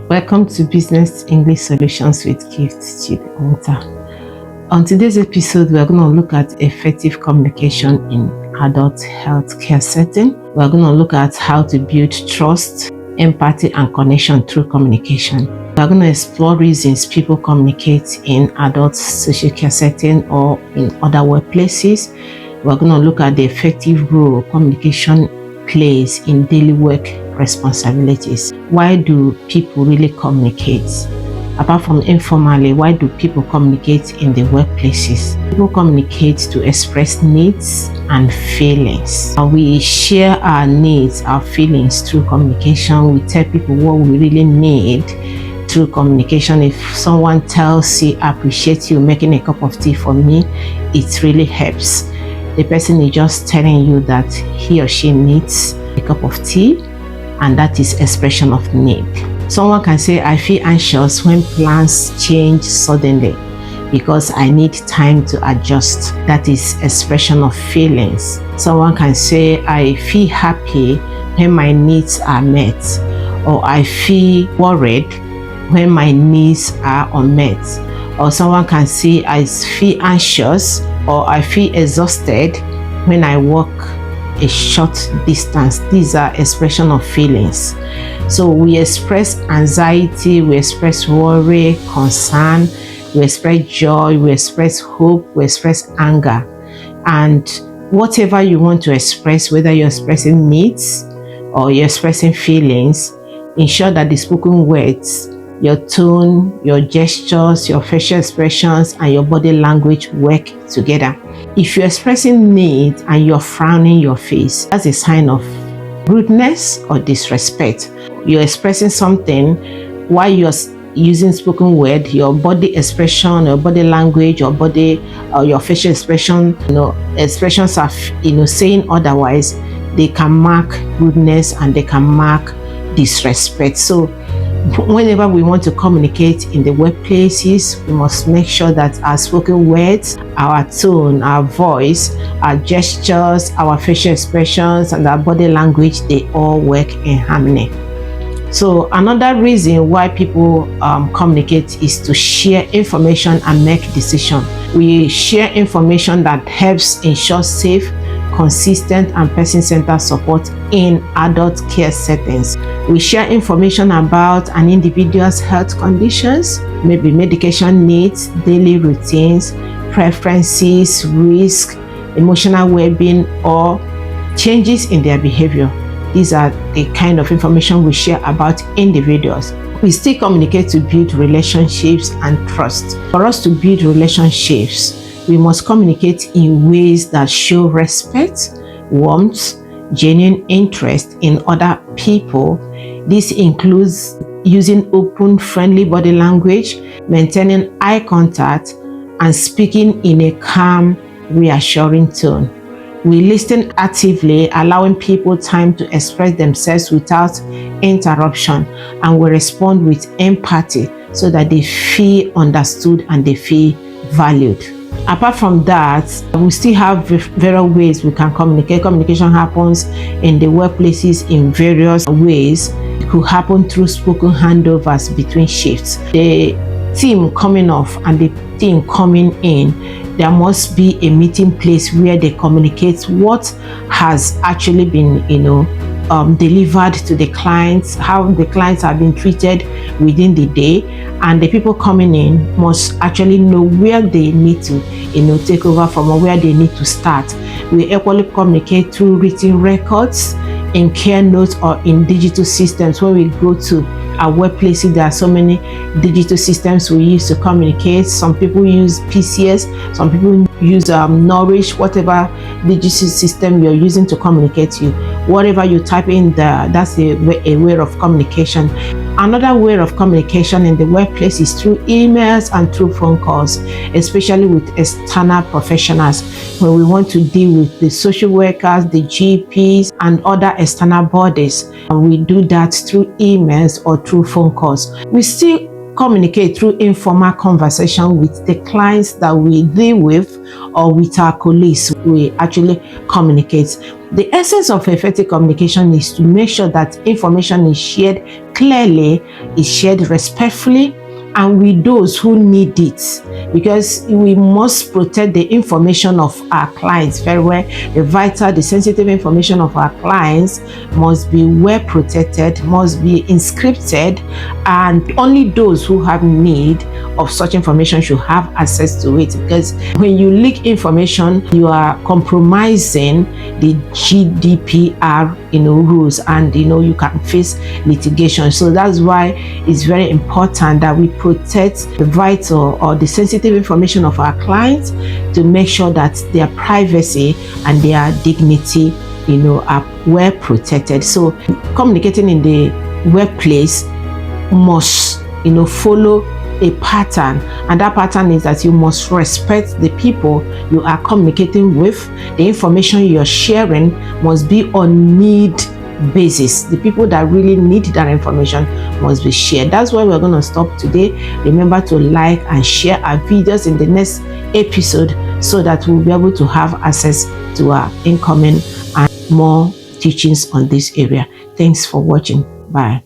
Welcome to Business English Solutions with Gift Chibonta. On today's episode, we're going to look at effective communication in adult healthcare setting. We're going to look at how to build trust, empathy, and connection through communication. We're going to explore reasons people communicate in adult social care setting or in other workplaces. We're going to look at the effective role communication plays in daily work responsibilities. Why do people really communicate? Apart from informally, why do people communicate in the workplaces? People communicate to express needs and feelings. We share our needs, our feelings through communication. We tell people what we really need through communication. If someone tells you, I appreciate you making a cup of tea for me, it really helps. The person is just telling you that he or she needs a cup of tea, and that is expression of need. Someone can say, I feel anxious when plans change suddenly because I need time to adjust. That is expression of feelings. Someone can say, I feel happy when my needs are met, or I feel worried when my needs are unmet. Or someone can say, I feel anxious or I feel exhausted when I walk a short distance. These are expression of feelings. So we express anxiety, we express worry, concern, we express joy, we express hope, we express anger. And whatever you want to express, whether you're expressing needs or you're expressing feelings, ensure that the spoken words, your tone, your gestures, your facial expressions, and your body language work together. If you're expressing need and you're frowning your face, that's a sign of rudeness or disrespect. You're expressing something while you're using spoken word, your body expression, your body language, your body, your facial expression, expressions are, saying otherwise, they can mark rudeness and they can mark disrespect. So whenever we want to communicate in the workplaces, we must make sure that our spoken words, our tone, our voice, our gestures, our facial expressions, and our body language, they all work in harmony. So another reason why people communicate is to share information and make decisions. We share information that helps ensure safe, consistent, and person-centered support in adult care settings. We share information about an individual's health conditions, maybe medication needs, daily routines, preferences, risk, emotional well-being, or changes in their behavior. These are the kind of information we share about individuals. We still communicate to build relationships and trust. For us to build relationships, we must communicate in ways that show respect, warmth, genuine interest in other people. This includes using open, friendly body language, maintaining eye contact, and speaking in a calm, reassuring tone. We listen actively, allowing people time to express themselves without interruption, and we respond with empathy so that they feel understood and they feel valued. Apart from that, we still have various ways we can communicate. Communication happens in the workplaces in various ways. It could happen through spoken handovers between shifts. The team coming off and the team coming in, there must be a meeting place where they communicate what has actually been, delivered to the clients, how the clients have been treated within the day, and the people coming in must actually know where they need to, take over from or where they need to start. We equally communicate through written records, in care notes, or in digital systems. When we go to our workplaces, there are so many digital systems we use to communicate. Some people use PCS, some people use Nourish, whatever digital system you're using to communicate to you. Whatever you type in there, that's a way of communication. Another way of communication in the workplace is through emails and through phone calls, especially with external professionals. When we want to deal with the social workers, the GPs, and other external bodies, and we do that through emails or through phone calls. We still communicate through informal conversation with the clients that we deal with, or with our colleagues. We actually communicate. The essence of effective communication is to make sure that information is shared clearly, is shared respectfully, and with those who need it, because we must protect the information of our clients very well. The sensitive information of our clients must be well protected, must be encrypted, and only those who have need of such information should have access to it. Because when you leak information, you are compromising the GDPR rules, and you can face litigation. So that's why it's very important that we protect the vital or the sensitive information of our clients, to make sure that their privacy and their dignity are well protected. So communicating in the workplace must follow a pattern, and that pattern is that you must respect the people you are communicating with. The information you're sharing must be on need basis. The people that really need that information must be shared. That's why we're going to stop today. Remember to like and share our videos in the next episode, so that we'll be able to have access to our incoming and more teachings on this area. Thanks for watching. Bye.